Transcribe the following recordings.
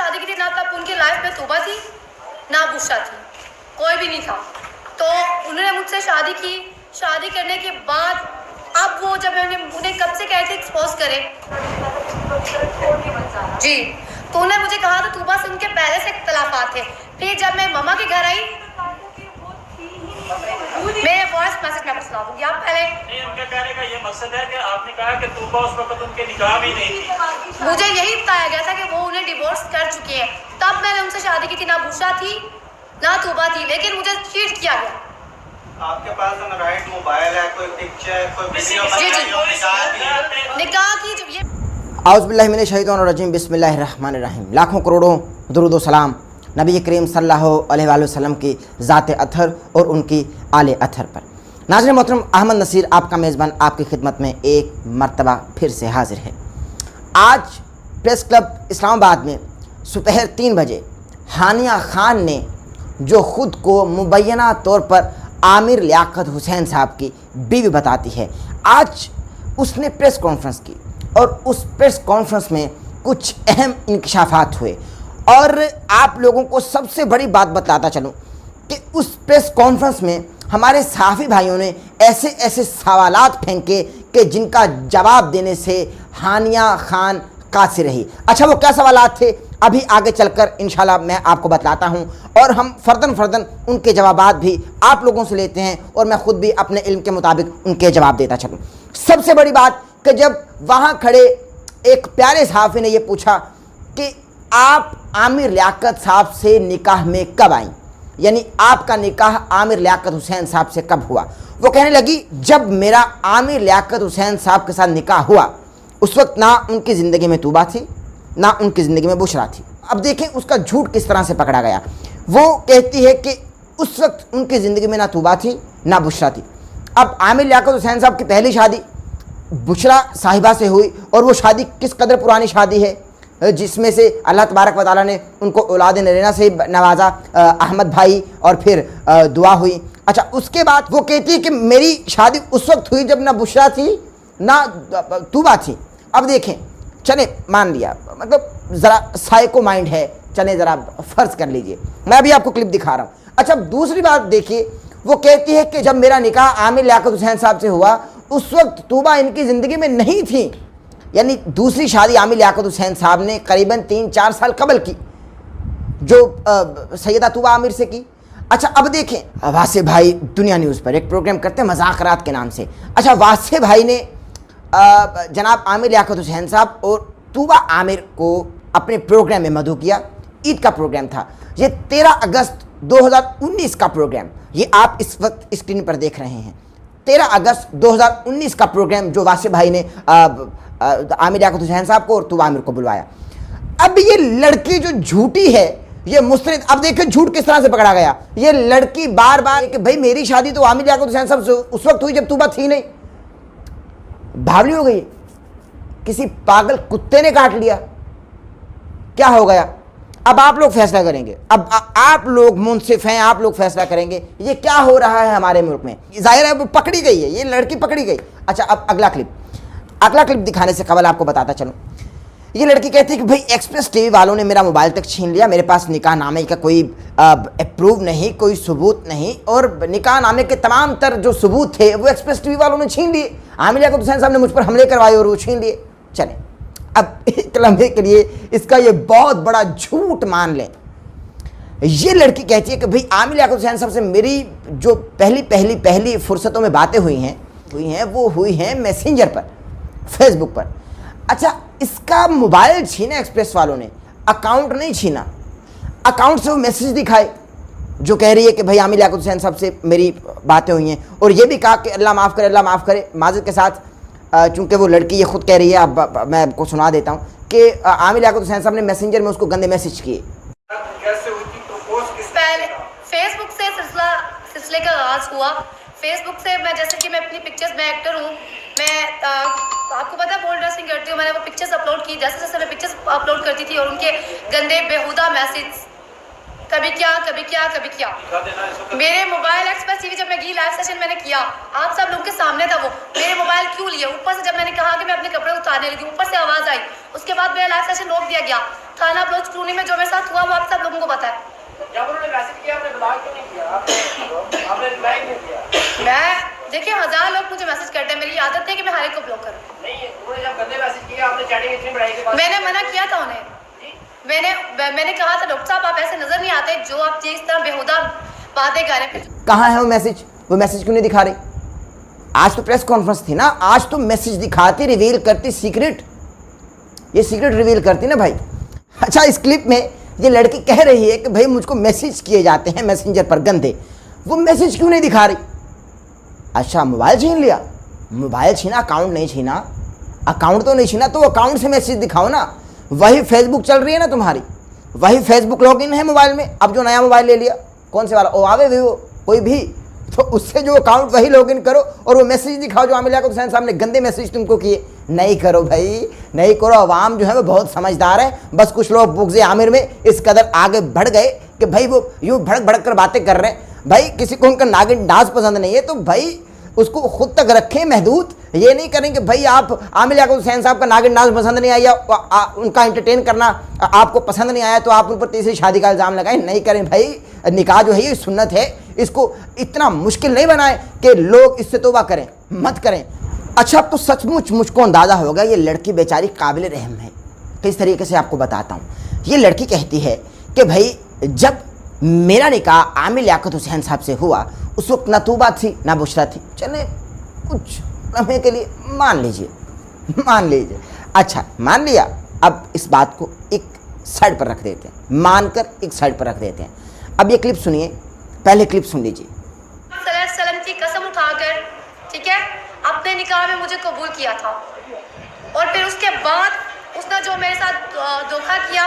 शादी की थी ना तब उनकी लाइफ में तोबा थी ना बुशरा थी, कोई भी नहीं था। तो उन्होंने मुझसे शादी की। शादी करने के बाद अब वो जब मैंने उन्हें कब से कहे थे एक्सपोज करें जी, तो उन्होंने मुझे कहा था तूबा से उनके पहले से इख्तलाफात थे। फिर जब मैं मम्मा के घर आई, मेरे वॉइस मैसेज में सुना दूंगी आप पहले। नहीं, उनके कहने का ये मकसद है कि आपने कहा कि तूबा उस वक्त उनके निकाह भी नहीं थी। मुझे यही बताया गया था कि वो उन्हें डिवोर्स कर चुके हैं। तब मैंने उनसे शादी की थी, ना बुशरा थी ना तूबा थी, लेकिन मुझे चीट किया गया। आपके पास एंड्रॉइड मोबाइल है, कोई पिक्चर, कोई वीडियो निकाह की जब ये आउज़ुबिल्लाहि मिनश्शैतानिर्रजीम बिस्मिल्लाहिर्रहमानिर्रहीम। लाखों करोड़ों दुरूद व सलाम नबी करीम सल्लल्लाहु अलैहि वसल्लम की ज़ात अथर और उनकी आले अथर पर। नाज़रीन मोहतरम, अहमद नसीर आपका मेज़बान आपकी खिदमत में एक मरतबा फिर से हाजिर है। आज प्रेस क्लब इस्लामाबाद में सुपहर 3 बजे हानिया खान ने, जो ख़ुद को मुबैना तौर पर आमिर लियाकत हुसैन साहब की बीवी बताती है, आज उसने प्रेस कॉन्फ्रेंस की और उस प्रेस कॉन्फ्रेंस में कुछ अहम इंकशाफात हुए। और आप लोगों को सबसे बड़ी बात बताता चलूँ कि उस प्रेस कॉन्फ्रेंस में हमारे सहाफ़ी भाइयों ने ऐसे ऐसे सवालात फेंके कि जिनका जवाब देने से हानिया खान कासिर रही। अच्छा, वो क्या सवालात थे अभी आगे चलकर इंशाल्लाह मैं आपको बतलाता हूँ, और हम फ़र्दन उनके जवाबात भी आप लोगों से लेते हैं और मैं ख़ुद भी अपने इल्म के मुताबिक उनके जवाब देता चलूँ। सबसे बड़ी बात कि जब वहाँ खड़े एक प्यारे सहाफ़ी ने यह पूछा कि आप आमिर लियाकत साहब से निकाह में कब आई, यानी आपका निकाह आमिर लियाकत हुसैन साहब से कब हुआ। वो कहने लगी, जब मेरा आमिर लियाकत हुसैन साहब के साथ निकाह हुआ उस वक्त ना उनकी ज़िंदगी में तूबा थी ना उनकी ज़िंदगी में बुशरा थी। अब देखें उसका झूठ किस तरह से पकड़ा गया। वो कहती है कि उस वक्त उनकी ज़िंदगी में ना तूबा थी ना बुशरा थी। अब आमिर लियाकत हुसैन साहब की पहली शादी बुशरा साहिबा से हुई, और वो शादी किस कदर पुरानी शादी है, जिसमें से अल्लाह तबारक व तआला ने उनको औलाद नरीना से नवाजा, अहमद भाई, और फिर दुआ हुई। अच्छा, उसके बाद वो कहती है कि मेरी शादी उस वक्त हुई जब ना बुशरा थी ना तूबा थी। अब देखें, चले मान लिया, मतलब ज़रा साइको माइंड है, चले ज़रा फ़र्ज़ कर लीजिए, मैं अभी आपको क्लिप दिखा रहा हूँ। अच्छा, दूसरी बात देखिए, वो कहती है कि जब मेरा निकाह आमिर लियाकत हुसैन साहब से हुआ उस वक्त तूबा इनकी ज़िंदगी में नहीं थी, यानी दूसरी शादी आमिर लियाकत हुसैन साहब ने करीबन 3-4 साल कबल की, जो सैयदा तूबा आमिर से की। अच्छा, अब देखें, वासे भाई दुनिया न्यूज़ पर एक प्रोग्राम करते हैं मज़ाकरात के नाम से। अच्छा, वासे भाई ने जनाब आमिर लियाकत हुसैन साहब और तूबा आमिर को अपने प्रोग्राम में मदऊ किया। ईद का प्रोग्राम था, ये 13 अगस्त 2019 का प्रोग्राम, ये आप इस वक्त स्क्रीन पर देख रहे हैं। 13 अगस्त 2019 का प्रोग्राम जो वासे भाई ने आमिर लियाकत हुसैन साहब को और तूबा आमिर को बुलवाया। अब ये लड़की जो झूठी है, ये मुस्तरद, अब देखिए झूठ किस तरह से पकड़ा गया। ये लड़की बार बार कि भाई मेरी शादी तो आमिर लियाकत हुसैन साहब से उस वक्त हुई जब तूबा थी नहीं। भावली हो गई, किसी पागल कुत्ते ने काट लिया, क्या हो गया। अब आप लोग फैसला करेंगे, अब आप लोग मुंसिफ हैं, आप लोग फैसला करेंगे ये क्या हो रहा है हमारे मुल्क में। जाहिर है वो पकड़ी गई है, ये लड़की पकड़ी गई। अच्छा, अब अगला क्लिप दिखाने से कबल आपको बताता चलूँ, ये लड़की कहती है कि भाई एक्सप्रेस टीवी वालों ने मेरा मोबाइल तक छीन लिया, मेरे पास निकाह नामे का कोई अप्रूव नहीं, कोई सबूत नहीं, और निकाह नामे के तमाम तर जो सबूत थे वो एक्सप्रेस टीवी वालों ने छीन लिए। आमिर लियाकत हुसैन साहब ने मुझ पर हमले करवाए और वो छीन लिए। चलें, अब एक लम्हे के लिए इसका ये बहुत बड़ा झूठ मान लें। ये लड़की कहती है कि भाई आमिर लियाकत हुसैन साहब से मेरी जो पहली फुर्सतों में बातें हुई हैं वो हुई हैं मैसेंजर पर, फेसबुक पर। अच्छा, इसका मोबाइल छीना एक्सप्रेस वालों ने, अकाउंट नहीं छीना। अकाउंट से वो मैसेज दिखाए जो कह रही है कि भाई आमिर लियाकत हुसैन साहब से मेरी बातें हुई हैं, और ये भी कहा कि अल्लाह माफ़ करे, अल्लाह माफ़ करे। माज़रत के साथ, चूँकि वो लड़की ये खुद कह रही है, अब मैं आपको सुना देता हूँ कि आमिर लियाकत हुसैन साहब ने मैसेंजर में उसको गंदे मैसेज किए। पहले फेसबुक से सिलसिले का आगाज़ हुआ। फेसबुक से मैं, जैसे कि मैं अपनी पिक्चर्स, मैं एक्टर हूँ, मैं आपको पता है बोल्ड ड्रेसिंग करती हूँ, मैंने वो पिक्चर्स अपलोड की। जैसे जैसे मैं पिक्चर्स अपलोड करती थी और उनके गंदे बेहुदा मैसेज, कभी क्या कभी क्या कभी क्या। मेरे मोबाइल एक्सप्रेस टीवी, जब मैं गई लाइव सेशन मैंने किया, आप सब लोगों के सामने था, वो मेरे मोबाइल क्यों लिए। ऊपर से जब मैंने कहा कि मैं अपने कपड़े उतारने लगी, ऊपर से आवाज़ आई, उसके बाद मेरा लाइव सेशन रोक दिया गया। थाना बलोच कॉलोनी में जो मेरे साथ हुआ वो आप सब लोगों को पता है। जब उन्होंने मैसेज किया आपने ब्लॉक क्यों नहीं किया? आपने रिप्लाई क्यों किया? मैं देखिए 1000 लोग मुझे मैसेज करते हैं, मेरी आदत है कि मैं हर एक को ब्लॉक करूं। नहीं, उन्होंने जब गंदे मैसेज किया आपने चैटिंग इतनी बढ़ाई के बाद मैंने मना किया था उन्हें। मैंने कहा था डॉक्टर साहब आप ऐसे नजर नहीं आते जो आप जिस तरह बेहुदा बातें कर रहे हैं। कहाँ है वो मैसेज क्यों नहीं दिखा रही? आज तो प्रेस कॉन्फ्रेंस थी ना, आज तो मैसेज दिखाती, रिवील करती सीक्रेट, ये सीक्रेट रिवील करती ना भाई। अच्छा, इस क्लिप में ये लड़की कह रही है कि भाई मुझको मैसेज किए जाते हैं मैसेंजर पर गंदे, वो मैसेज क्यों नहीं दिखा रही? अच्छा, मोबाइल छीन लिया? मोबाइल छीना, अकाउंट नहीं छीना, अकाउंट तो नहीं छीना, तो अकाउंट से मैसेज दिखाओ ना। वही फेसबुक चल रही है ना तुम्हारी, वही फेसबुक लॉगिन है मोबाइल में। अब जो नया मोबाइल ले लिया, कौन से वाला, ओवावे वीवो कोई भी, तो उससे जो अकाउंट वही लॉगिन करो और वो मैसेज दिखाओ जो आमिर लियाकत हुसैन साहब ने गंदे मैसेज तुमको किए। नहीं करो भाई, नहीं करो। अवाम जो है वो बहुत समझदार है, बस कुछ लोग बुग़्ज़ आमिर में इस कदर आगे बढ़ गए कि भाई वो यूँ भड़क भड़क कर बातें कर रहे हैं। भाई किसी को उनका नागिन डांस पसंद नहीं है तो भाई उसको खुद तक रखें महदूद। ये नहीं करेंगे भाई आप आमिर लियाकत हुसैन साहब का नागिन डांस पसंद नहीं आया, उनका एंटरटेन करना आपको पसंद नहीं आया तो आप उन पर तीसरी शादी का इल्ज़ाम लगाएं। नहीं करें भाई, निकाह जो है ये सुन्नत है, इसको इतना मुश्किल नहीं बनाएं कि लोग इससे तौबा करें, मत करें। अच्छा, अब तो सचमुच मुझको अंदाज़ा होगा ये लड़की बेचारी काबिल रहम है। किस तरीके से आपको बताता हूँ। ये लड़की कहती है कि भाई जब मेरा निकाह आमिर लियाकत हुसैन साहब से हुआ उस वक्त ना तूबा थी ना बुशरा थी। चले कुछ लम्हे के लिए मान लीजिए। अच्छा, मान लिया। अब इस बात को एक साइड पर रख देते हैं, मानकर एक साइड पर रख देते हैं। अब ये क्लिप सुनिए, पहले क्लिप सुन लीजिए। सल्लम की कसम उठाकर, ठीक है, अपने निकाह में मुझे कबूल किया था और फिर उसके बाद उसने जो मेरे साथ धोखा किया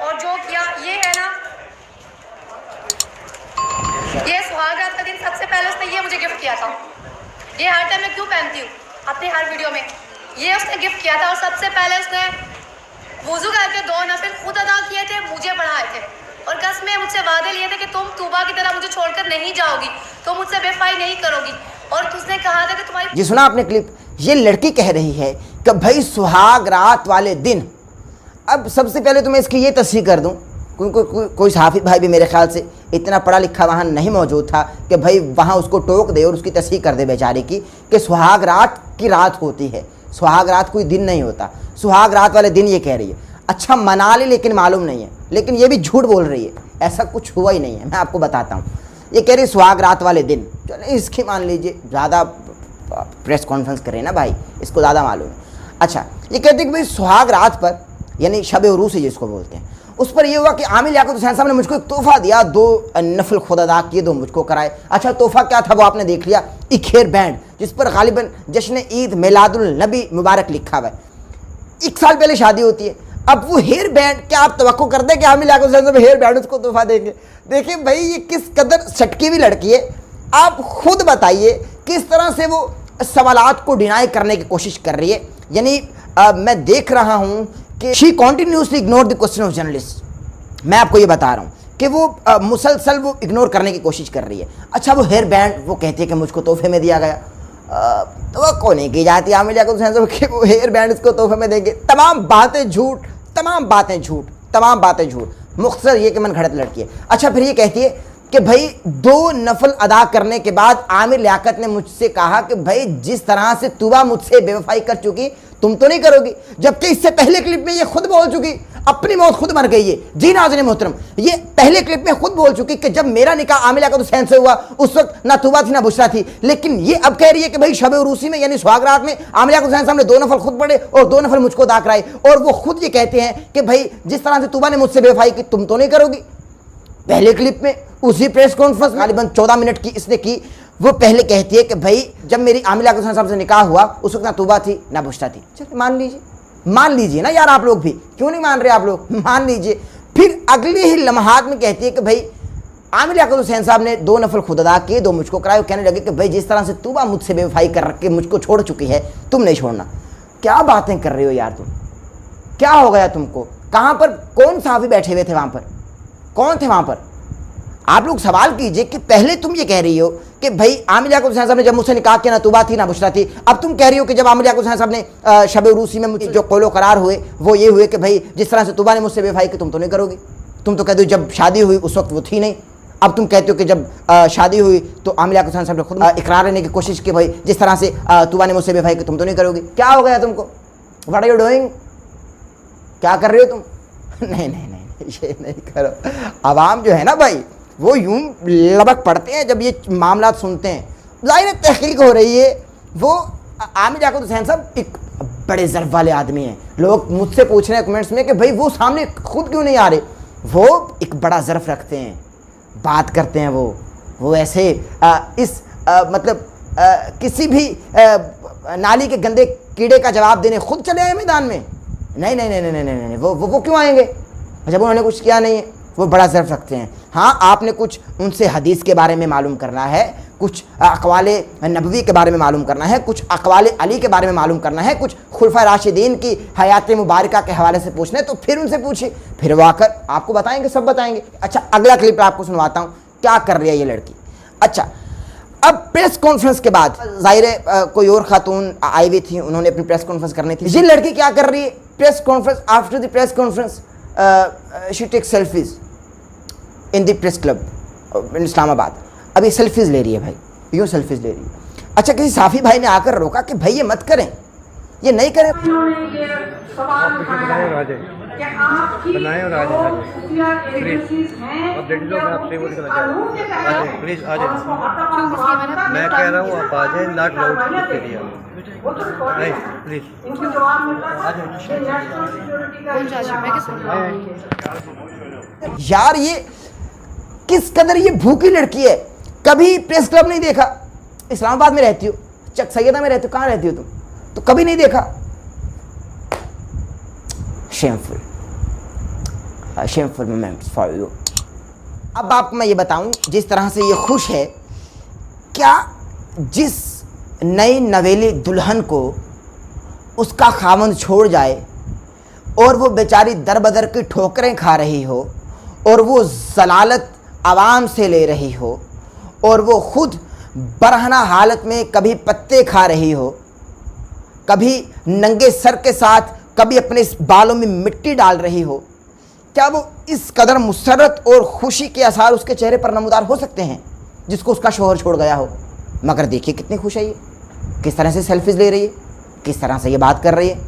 और जो किया, ये है ना, ये सुहागरात का दिन सबसे पहले उसने ये मुझे गिफ्ट किया था। ये हर टाइम मैं क्यों पहनती हूँ अपनी हर वीडियो में, ये उसने गिफ्ट किया था। और सबसे पहले उसने वुज़ू करके 2 नफिल खुद अदा किए थे, मुझे पढ़ाए थे और कसमें मुझसे वादे लिए थे कि तुम तूबा की तरह मुझे छोड़कर नहीं जाओगी, तुम मुझसे बेवफाई नहीं करोगी। और उसने कहा था कि तुम्हारी, जी सुना आपने क्लिप। ये लड़की कह रही है कि भाई सुहाग रात वाले दिन। अब सबसे पहले तो मैं इसकी ये तस्दीक कर दूं, कोई सहाफ़ी भाई भी मेरे ख्याल से इतना पढ़ा लिखा वहाँ नहीं मौजूद था कि भाई वहाँ उसको टोक दे और उसकी तस्दीक कर दे बेचारे की कि सुहाग रात की रात होती है, सुहाग रात कोई दिन नहीं होता, सुहाग रात वाले दिन ये कह रही है। अच्छा, मना ली लेकिन मालूम नहीं है, लेकिन ये भी झूठ बोल रही है, ऐसा कुछ हुआ ही नहीं है। मैं आपको बताता हूँ, ये कह रही सुहाग रात वाले दिन। चले इसकी मान लीजिए, ज़्यादा प्रेस कॉन्फ्रेंस करे ना भाई, इसको ज़्यादा मालूम है। अच्छा, ये कहते हैं कि भाई सुहाग रात पर, यानी शब उरूस जिसको बोलते हैं, उस पर यह हुआ कि आमिर लियाकत हुसैन साहब ने मुझको एक तोहफ़ा दिया, 2 नफल खुद अदा किए, 2 मुझको कराए। अच्छा, तोहफ़ा क्या था वो आपने देख लिया, एक हेयर बैंड जिस पर गालिबन जश्न ईद मिलादुल नबी मुबारक लिखा हुआ है। 1 साल पहले शादी होती है, अब वो हेयर बैंड, क्या आप तवक्को कर दें कि आमिर लियाकत हुसैन साहब हेयर बैंड उसको तोहफ़ा देंगे? देखिए भाई ये किस कदर सटकी हुई लड़की है। आप खुद बताइए किस तरह से वो सवालात को डिनाई करने की कोशिश कर रही है। यानी मैं देख रहा हूँ कि she continuously ignore the question of journalist. मैं आपको ये बता रहा हूँ कि वो मुसलसल वो इग्नोर करने की कोशिश कर रही है। अच्छा, वो हेयर बैंड वो कहती है कि मुझको तोहफे में दिया गया, तो वो कौन नहीं की जाती आमिर लियाकत हुसैन साहब कि वो हेयर बैंड इसको तोहफे में देंगे। तमाम बातें झूठ, तमाम बातें झूठ। मुख्तसर ये कि मन घड़त लड़की है। अच्छा, फिर ये कहती है कि भाई 2 नफल अदा करने के बाद आमिर लियाकत ने मुझसे कहा कि भाई जिस तरह से तुबा मुझसे बेवफाई कर चुकी तुम तो नहीं करोगी, जबकि इससे पहले क्लिप में ये खुद बोल चुकी अपनी मौत खुद मर गई है। जी नाज़रीन मोहतरम, ये पहले क्लिप में खुद बोल चुकी कि जब मेरा निकाह आमिर लियाकत हुसैन से हुआ उस वक्त ना तुबा थी ना बुशरा थी, लेकिन ये अब कह रही है कि भाई शब उरूसी में यानी सुहाग रात में आमिर लियाकत हुसैन साहब ने 2 नफल खुद पढ़े और 2 नफल मुझको अदा कराए। और वो खुद ये कहते हैं कि भाई जिस तरह से तुबा ने मुझसे बेवफाई की तुम तो नहीं करोगी। पहले क्लिप में उसी प्रेस कॉन्फ्रेंस गालिबन 14 मिनट की इसने की, वो पहले कहती है कि भाई जब मेरी आमिर लियाकत हुसैन साहब से निकाह हुआ उस वक्त ना तुबा थी ना बुशरा थी। चलिए मान लीजिए ना यार, आप लोग भी क्यों नहीं मान रहे, आप लोग मान लीजिए। फिर अगले ही लम्हात में कहती है कि भाई आमिर लियाकत हुसैन साहब ने 2 नफल खुद अदा किए, 2 मुझको कराए। कहने लगे कि भाई जिस तरह से तुबा मुझसे बेवफाई कर के मुझको छोड़ चुकी है तुम नहीं छोड़ना। क्या बातें कर रही हो यार तुम, क्या हो गया तुमको? कहाँ पर कौन साहबी बैठे हुए थे वहाँ पर, कौन थे वहाँ पर? आप लोग सवाल कीजिए कि पहले तुम ये कह रही हो कि भाई आमिर याकूब हुसैन साहब ने जब मुझसे निकाह किया ना तुबा थी ना बुशरा थी, अब तुम कह रही हो कि जब आमिर याकूब हुसैन साहब ने शब उरूसी में मुझे जो कौलो करार हुए वो ये हुए कि भाई जिस तरह से तुबा ने मुझसे बेवफाई की तुम तो नहीं करोगी। तुम तो कहते हो जब शादी हुई उस वक्त वो थी नहीं, अब तुम कहते हो कि जब शादी हुई तो आमिर याकूब हुसैन साहब ने खुद इकरार लेने की कोशिश की भाई जिस तरह से तुबा ने मुझसे बेवफाई की तुम तो नहीं करोगी। क्या हो गया तुमको? What are you doing? क्या कर रहे हो तुम? नहीं नहीं नहीं ये नहीं करो। आवाम जो है ना भाई वो यूं लबक पड़ते हैं जब ये मामला सुनते हैं। ज़ाहिर है तहकीक हो रही है। वो आमिर याकूब हुसैन साहब एक बड़े ज़र्फ वाले आदमी हैं। लोग मुझसे पूछ रहे हैं कमेंट्स में कि भाई वो सामने खुद क्यों नहीं आ रहे। वो एक बड़ा ज़र्फ रखते हैं, बात करते हैं। वो ऐसे मतलब किसी भी नाली के गंदे कीड़े का जवाब देने खुद चले आए मैदान में। नहीं नहीं नहीं नहीं नहीं नहीं वो क्यों आएंगे जब उन्होंने कुछ किया नहीं है। वो बड़ा ज़र्फ रखते हैं। हाँ आपने कुछ उनसे हदीस के बारे में मालूम करना है, कुछ अक़वाले नबवी के बारे में मालूम करना है, कुछ अक़वाले अली के बारे में मालूम करना है, कुछ खुलफा राशिदीन की हयात मुबारका के हवाले से पूछना है तो फिर उनसे पूछिए, फिर वो आकर आपको बताएंगे, सब बताएंगे। अच्छा अगला क्लिप आपको सुनवाता हूँ क्या कर रही है ये लड़की। अच्छा अब प्रेस कॉन्फ्रेंस के बाद ज़ाहिर है कोई और खातून आई हुई थी, उन्होंने अपनी प्रेस कॉन्फ्रेंस करनी थी। ये लड़की क्या कर रही है? Press conference, after the press conference she take selfies in the press club in Islamabad. अब ये सेल्फीज ले रही है भाई, यूँ सेल्फीज ले रही है। अच्छा किसी साफ़ी भाई ने आकर रोका कि भाई ये मत करें, ये नहीं करें। बनाए और आ जाए प्लीज, अब डेढ़ लोग आपसे वो प्लीज आ जाए। मैं कह रहा हूँ आप आ जाए, नॉट लाउड के लिए नहीं प्लीज यार ये किस कदर ये भूखी लड़की है। कभी प्रेस क्लब नहीं देखा, इस्लामाबाद में रहती हो, चक सैयदा में रहती हो, कहाँ रहती हो तुम? तो कभी नहीं देखा। Shameful shameful moments for you. अब आपको मैं ये बताऊं जिस तरह से ये खुश है, क्या जिस नई नवेली दुल्हन को उसका खावंद छोड़ जाए और वो बेचारी दर बदर की ठोकरें खा रही हो और वो जलालत आवाम से ले रही हो और वो खुद बरहना हालत में कभी पत्ते खा रही हो, कभी नंगे सर के साथ, कभी अपने बालों में मिट्टी डाल रही हो, क्या वो इस कदर मुसर्रत और खुशी के आसार उसके चेहरे पर नमूदार हो सकते हैं जिसको उसका शोहर छोड़ गया हो? मगर देखिए कितनी खुश है ये, किस तरह से सेल्फीज ले रही है, किस तरह से ये बात कर रही है।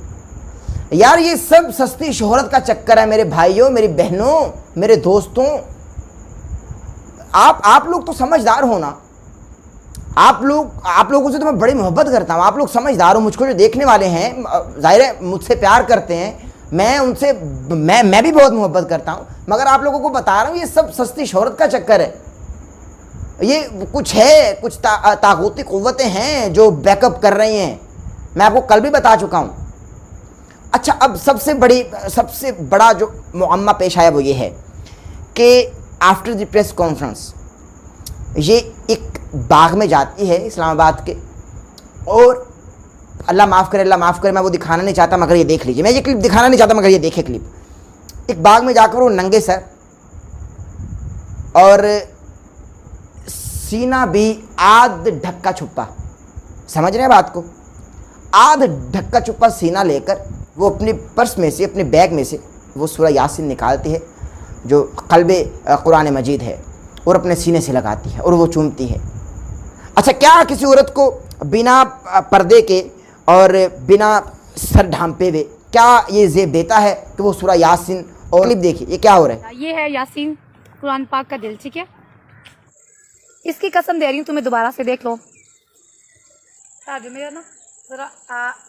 यार ये सब सस्ती शोहरत का चक्कर है मेरे भाइयों, मेरी बहनों, मेरे दोस्तों। आप लोग तो समझदार हो ना। आप लोगों से तो मैं बड़ी मोहब्बत करता हूँ। आप लोग समझदार हो, मुझको जो देखने वाले हैं जाहिर है मुझसे प्यार करते हैं, मैं उनसे मैं भी बहुत मोहब्बत करता हूँ। मगर आप लोगों को बता रहा हूँ ये सब सस्ती शोहरत का चक्कर है। ये कुछ है, कुछ ताकूती क़ुव्वतें हैं जो बैकअप कर रही हैं। मैं आपको कल भी बता चुका हूँ। अच्छा अब सबसे बड़ा जो मुअम्मा पेश आया वो ये है कि आफ्टर द प्रेस कॉन्फ्रेंस ये एक बाग में जाती है इस्लामाबाद के, और अल्लाह माफ़ करे, मैं वो दिखाना नहीं चाहता मगर ये देख लीजिए। मैं ये क्लिप दिखाना नहीं चाहता मगर ये देखे क्लिप। एक बाग में जाकर वो नंगे सर और सीना भी आध ढक्का छुपा, समझ रहे हैं बात को? आध ढक्का छुपा सीना लेकर वो अपने पर्स में से, अपने बैग में से वो सूरह यासीन निकालती है जो क़ल्बे कुरान मजीद है और अपने सीने से लगाती है और वो चूमती है। अच्छा क्या किसी औरत को बिना पर्दे के और बिना सर ढांपे हुए क्या ये ज़ेब देता है कि वो सूरह यासीन? और क्लिप देखिए ये क्या हो रहा है। ये है यासीन कुरान पाक का दिल, ठीक है? इसकी कसम दे रही हूँ तुम्हें, दोबारा से देख लो। मेरा ना थोड़ा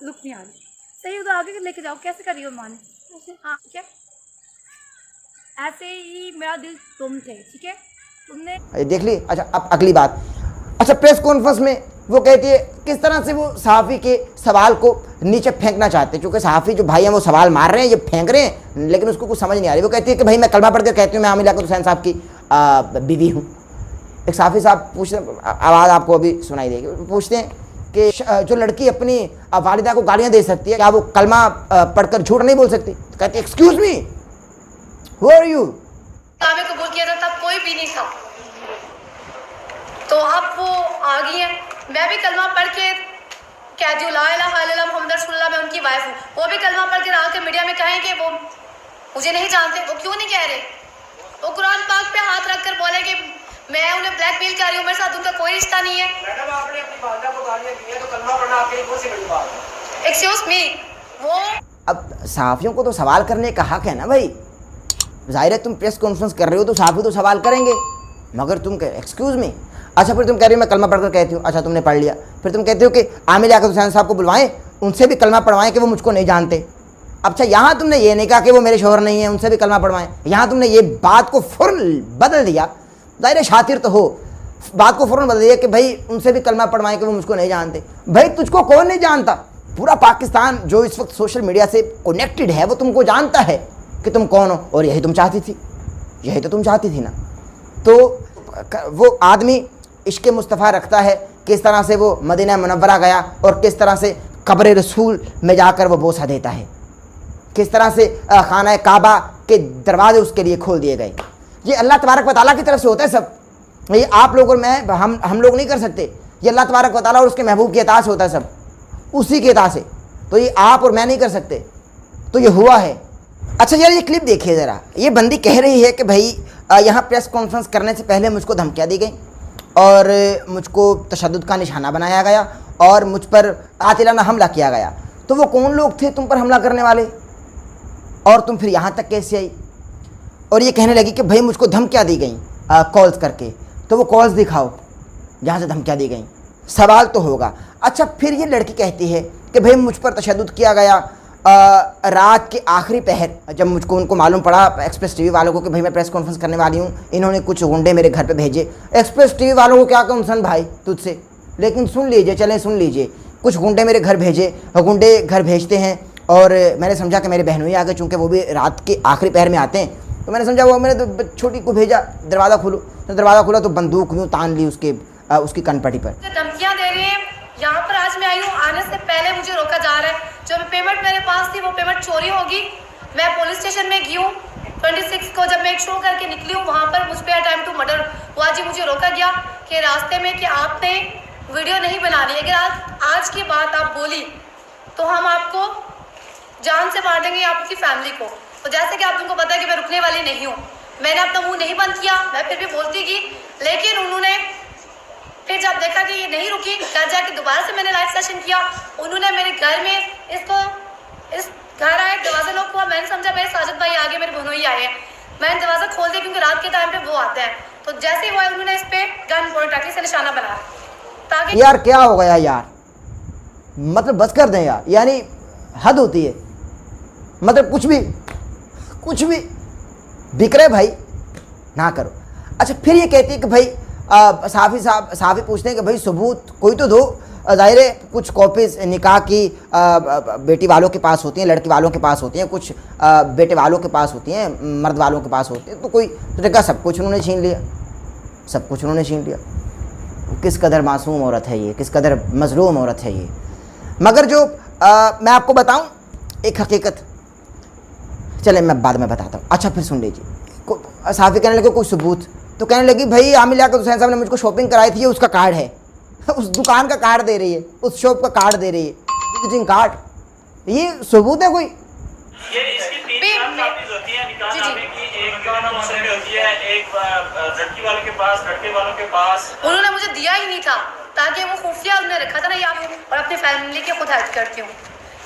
लुक नहीं आ रही सही, उधर आगे लेके जाओ। कैसे कर रही हो माने? हाँ क्या ऐसे ही मेरा दिल तुम थे, ठीक है? तुमने देख ली। अच्छा अब अगली बात। अच्छा प्रेस कॉन्फ्रेंस में वो कहती है किस तरह से वो सहाफ़ी के सवाल को नीचे फेंकना चाहते हैं, क्योंकि सहाफ़ी जो भाई हैं वो सवाल मार रहे हैं, ये फेंक रहे हैं, लेकिन उसको कुछ समझ नहीं आ रही। वो कहती है कि भाई मैं कलमा पढ़ कर कहती हूँ मैं आमिर याकूब हुसैन साहब की बीवी हूँ। एक सहाफ़ी साहब पूछते, आवाज़ आपको अभी सुनाई देगी, पूछते हैं कि जो लड़की अपनी वालिदा को गालियाँ दे सकती है क्या वो कलमा पढ़कर झूठ नहीं बोल सकती? तो कहती है excuse me, who are you? कबूल किया था तब कोई भी नहीं था, तो अब वो आ गई हैं। मैं भी कलमा पढ़ के कहती हूँ ला इलाहा इल्लल्लाह मुहम्मद रसूलुल्लाह, मैं उनकी वाइफ हूँ। वो भी कलमा पढ़ के आ के मीडिया में कहें कि वो मुझे नहीं जानते। वो क्यों नहीं कह रहे? वो कुरान पाक पे हाथ रख कर बोले कि मैं उन्हें ब्लैकमेल कर रही हूँ, मेरे साथ उनका कोई रिश्ता नहीं है। मैडम आपने अपनी वालदा को गालियां दी हैं तो कलमा पढ़ना आपके लिए कौन सी बड़ी बात है? एक्सक्यूज मी, वो अब सहाफ़ियों को तो सवाल करने का हक है ना भाई। ज़ाहिर है तुम प्रेस कॉन्फ्रेंस कर रहे हो तो सहाफ़ी तो सवाल करेंगे, मगर तुम कह एक्सक्यूज़ मी। अच्छा फिर तुम कह रही हो मैं कलमा पढ़कर कहती हूँ, अच्छा तुमने पढ़ लिया, फिर तुम कहते हो कि आमिर याकूब हुसैन साहब को बुलवाएं, उनसे भी कलमा पढ़वाएं कि वो मुझको नहीं जानते। अच्छा यहाँ तुमने ये नहीं कहा कि वो मेरे शोहर नहीं है, उनसे भी कलमा पढ़वाएं, यहाँ तुमने ये बात को फ़ौरन बदल दिया। ज़ाहिर है शातिर तो हो, बात को फ़ौरन बदल दिया कि भाई उनसे भी कलमा पढ़वाएं कि वो मुझको नहीं जानते। भाई तुझको कौन नहीं जानता? पूरा पाकिस्तान जो इस वक्त सोशल मीडिया से कनेक्टेड है वो तुमको जानता है कि तुम कौन हो, और यही तुम चाहती थी, यही तो तुम चाहती थी ना। तो वो आदमी इश्क़ मुस्तफ़ा रखता है, किस तरह से वो मदीना मुनव्वरा गया और किस तरह से कब्र रसूल में जाकर वो बोसा देता है, किस तरह से खाना काबा के दरवाजे उसके लिए खोल दिए गए। ये अल्लाह तबारक व तआला की तरफ से होता है सब, ये आप लोग और मैं हम लोग नहीं कर सकते। ये अल्लाह तबारक व तआला और उसके महबूब की अता से होता है, सब उसी की अता से। तो ये आप और मैं नहीं कर सकते, तो ये हुआ है। अच्छा यार ये क्लिप देखिए ज़रा, ये बंदी कह रही है कि भाई यहाँ प्रेस कॉन्फ्रेंस करने से पहले मुझको धमकियाँ दी गई और मुझको तशद्दुद का निशाना बनाया गया और मुझ पर कातिलाना हमला किया गया। तो वो कौन लोग थे तुम पर हमला करने वाले, और तुम फिर यहाँ तक कैसे आई? और ये कहने लगी कि भाई मुझको धमकियाँ दी गई कॉल्स करके। तो वो कॉल्स दिखाओ जहाँ से धमकियाँ दी गई, सवाल तो होगा। अच्छा फिर ये लड़की कहती है कि भाई मुझ पर तशद्दुद किया गया रात के आखिरी पहर, जब मुझको उनको मालूम पड़ा एक्सप्रेस टीवी वालों को कि भाई मैं प्रेस कॉन्फ्रेंस करने वाली हूँ, इन्होंने कुछ गुंडे मेरे घर पे भेजे। एक्सप्रेस टीवी वालों को क्या कंसर्न भाई तुझसे, लेकिन सुन लीजिए, चलें सुन लीजिए, कुछ गुंडे मेरे घर भेजे, गुंडे घर भेजते हैं और मैंने समझा कि मेरे बहनों ही आ गए, चूँकि वो भी रात के आखिरी पहर में आते हैं, तो मैंने समझा वो मैंने तो छोटी को भेजा, दरवाज़ा खोलो, तो दरवाज़ा खोला तो बंदूक यूँ तान ली उसकी कनपटी पर। धमकियाँ दे रही हैं। यहाँ पर आज मैं आई हूँ, आने से पहले मुझे रोका जा रहा है। जो पेमेंट मेरे पास थी वो पेमेंट चोरी होगी। मैं पुलिस स्टेशन में गई हूँ 26 को, जब मैं एक शो करके निकली हूँ, वहाँ पर मुझ पर अटेम्प्ट टू मर्डर हुआ जी। मुझे रोका गया कि रास्ते में कि आपने वीडियो नहीं बनानी, अगर आज की बात आप बोली तो हम आपको जान से मार देंगे, आपकी फैमिली को। तो जैसे कि आप तुमको पता है कि मैं रुकने वाली नहीं हूँ, मैंने अपना मुंह नहीं बंद किया, मैं फिर भी बोलती गई। लेकिन उन्होंने फिर जब देखा कि ये नहीं रुकी, घर जाके दोबारा से मैंने लाइव सेशन किया। उन्होंने मेरे घर में इस घर आए, दरवाज़ा लॉक हुआ, मैंने समझा मेरे साजिद भाई आगे, मेरे बहनों ही आए हैं। मैंने दरवाज़ा खोल दिया क्योंकि रात के टाइम पे वो आते हैं। तो जैसे ही हुआ उन्होंने इस पर गन पॉइंट रखी से निशाना बनाया ताकि यार क्या हो गया यार, मतलब बस कर दें यार, यानी हद होती है। मतलब कुछ भी बिक रहे भाई, ना करो। अच्छा फिर ये कहती है कि भाई साफ़ी पूछते हैं कि भाई सबूत कोई तो दो। ज़ाहिर है कुछ कॉपीज़ निकाह की बेटी वालों के पास होती हैं, लड़की वालों के पास होती हैं, कुछ बेटे वालों के पास होती हैं, मर्द वालों के पास होती हैं। तो कोई तो देखा सब कुछ उन्होंने छीन लिया, सब कुछ उन्होंने छीन लिया। किस कदर मासूम औरत है ये, किस कदर मज़लूम औरत है ये। मगर जो मैं आपको बताऊँ एक हकीकत, चले मैं बाद में बताता हूँ। अच्छा फिर सुन लीजिए, साफ़ी कहने लगे कोई सबूत, तो कहने लगी भाई आमिर याकूब हुसैन साहब ने मुझको शॉपिंग कराई थी, ये उसका कार्ड है, उस दुकान का कार्ड दे रही है, उस शॉप का कार्ड दे रही है, विजिटिंग कार्ड। ये सबूत है कोई? ये इसकी 3 कॉपीज होती है निकाहनामे की, एक मौसम में होती है, एक लड़की वालों के पास, लड़के वालों के पास। उन्होंने मुझे दिया ही नहीं था ताकि वो खुफिया उन्होंने रखा था ना, ये आप और अपनी फैमिली की खुद हेल्प करती हूँ।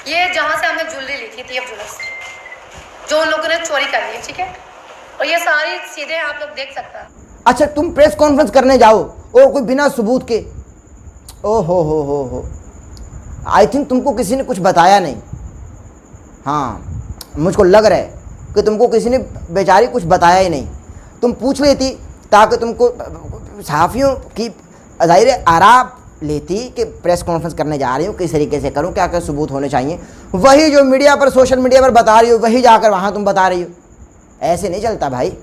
ये जहाँ से हमने ज्वेलरी ली थी तैयब ज्वेलर्स, जो उन लोगों ने चोरी कर ली, ठीक है, और ये सारी चीज़ें आप लोग देख सकते हैं। अच्छा तुम प्रेस कॉन्फ्रेंस करने जाओ और कोई बिना सबूत के, ओ हो आई थिंक तुमको किसी ने कुछ बताया नहीं। हाँ मुझको लग रहा है कि तुमको किसी ने बेचारी कुछ बताया ही नहीं। तुम पूछ लेती ताकि तुमको सहाफ़ियों की ज़ाहिर आराम लेती कि प्रेस कॉन्फ्रेंस करने जा रही हूँ, किस तरीके से करूँ, क्या क्या सबूत होने चाहिए। वही जो मीडिया पर सोशल मीडिया पर बता रही हो वही जाकर वहाँ तुम बता रही हो। ऐसे नहीं चलता भाई,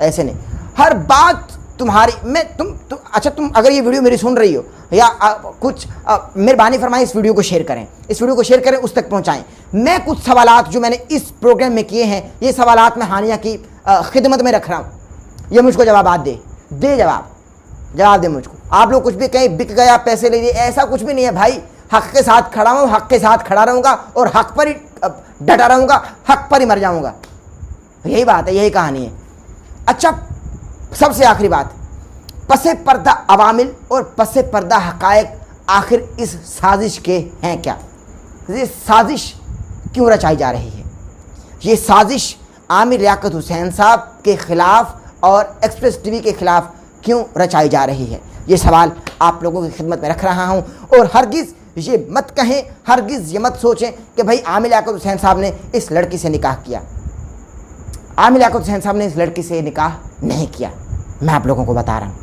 ऐसे नहीं। हर बात तुम्हारी तुम अच्छा तुम अगर ये वीडियो मेरी सुन रही हो या कुछ मेहरबानी फरमाएं इस वीडियो को शेयर करें, इस वीडियो को शेयर करें, उस तक पहुंचाएं। मैं कुछ सवालात जो मैंने इस प्रोग्राम में किए हैं, ये सवालात मैं हानिया की खिदमत में रख रहा हूँ, ये मुझको जवाब दे जवाब। जवाब दे मुझको। आप लोग कुछ भी कहीं बिक गए, आप पैसे ले लिए, ऐसा कुछ भी नहीं है भाई। हक के साथ खड़ा हूँ, हक के साथ खड़ा रहूँगा और हक पर ही डटा रहूँगा, हक पर ही मर जाऊँगा। यही बात है, यही कहानी है। अच्छा, सबसे आखिरी बात, पसे पर्दा अवामिल और पसे पर्दा हकायक आखिर इस साजिश के हैं क्या? ये साजिश क्यों रचाई जा रही है? ये साजिश आमिर लियाकत हुसैन साहब के ख़िलाफ़ और एक्सप्रेस टीवी के ख़िलाफ़ क्यों रचाई जा रही है? ये सवाल आप लोगों की खिदमत में रख रहा हूँ। और हरगिज़ ये मत कहें, हरगिज़ ये मत सोचें कि भाई आमिर लियाकत हुसैन साहब ने इस लड़की से निकाह किया। आमिर लियाकत हुसैन साहब ने इस लड़की से निकाह नहीं किया। मैं आप लोगों को बता रहा हूँ,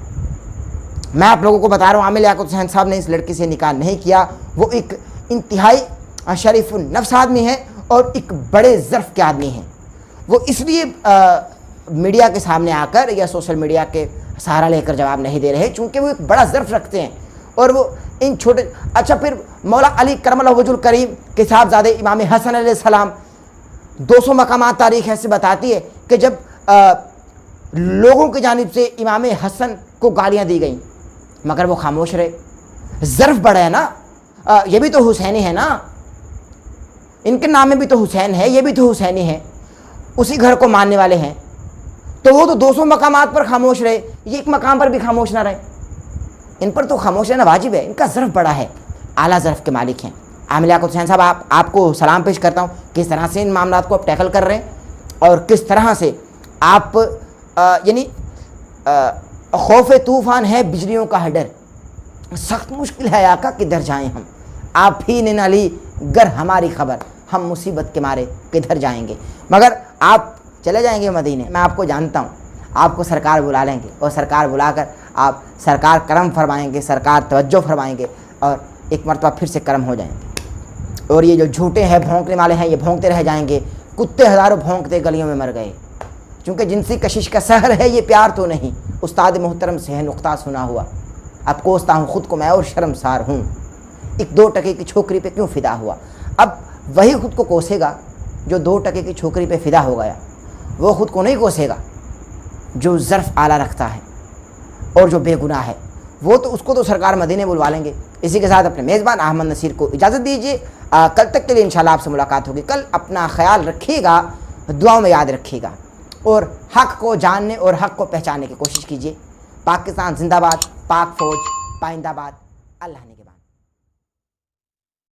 आमिर लियाकत हुसैन साहब ने इस लड़की से निकाह नहीं किया। वो एक इंतहाई शरीफ नफ्स आदमी है और एक बड़े ज़र्फ़ के आदमी हैं। वो इसलिए मीडिया के सामने आकर या सोशल मीडिया के सहारा लेकर जवाब नहीं दे रहे, चूँकि वो एक बड़ा ज़र्फ़ रखते हैं और वो इन छोटे। अच्छा, फिर मौला अली करमल्लाहु वजहुल करीम के साहबजादे इमाम हसन अलैहिस्सलाम 200 मकामात तारीख़ ऐसे बताती है कि जब लोगों की जानिब से इमाम हसन को गालियाँ दी गई मगर वो खामोश रहे। ज़र्फ़ बड़ा है ना, ये भी तो हुसैनी है ना, इनके नाम में भी तो हुसैन है, ये भी तो हुसैनी है, उसी घर को मानने वाले हैं। तो वो तो 200 मकामात पर खामोश रहे, ये एक मकाम पर भी खामोश ना रहे। इन पर तो खामोश रहना वाजिब है। इनका ज़र्फ़ बड़ा है, आला ज़र्फ़ के मालिक हैं आमिर लियाकत हुसैन साहब। आपको सलाम पेश करता हूँ किस तरह से इन मामलात को आप टैकल कर रहे हैं और किस तरह से आप यानी खौफ तूफ़ान है बिजलियों का है डर, सख्त मुश्किल है आका किधर जाएं हम, आप ही ने नाली गर हमारी खबर, हम मुसीबत के मारे किधर जाएंगे। मगर आप चले जाएंगे मदीने, मैं आपको जानता हूँ, आपको सरकार बुला लेंगे और सरकार बुलाकर आप सरकार करम फरमाएंगे, सरकार तवज्जो फरमाएंगे और एक मरतबा फिर से करम हो जाएंगे। और ये जो झूठे हैं, भौंकने वाले हैं, ये भौंकते रह जाएंगे। कुत्ते हज़ारों भौंकते गलियों में मर गए, चूँकि जिनसी कशिश का सहर है ये प्यार तो नहीं। उस्ताद मोहतरम से है नुक्ता सुना हुआ, अब कोसता हूँ ख़ुद को मैं और शर्मसार हूँ, एक 2 टके की छोकरी पे क्यों फ़िदा हुआ। अब वही ख़ुद को कोसेगा जो 2 टके की छोकरी पे फ़िदा हो गया, वो ख़ुद को नहीं कोसेगा जो ज़र्फ़ आला रखता है और जो बेगुनाह है, वो तो उसको तो सरकार मदीने बुलवा लेंगे। इसी के साथ अपने मेज़बान अहमद नसीर को इजाज़त दीजिए। कल तक के लिए इंशाल्लाह आपसे मुलाकात होगी। कल अपना ख्याल रखिएगा, दुआओं में याद रखिएगा और हक़ को जानने और हक़ को पहचानने की कोशिश कीजिए। पाकिस्तान जिंदाबाद, पाक फ़ौज पाइंदाबाद। अल्लाह ने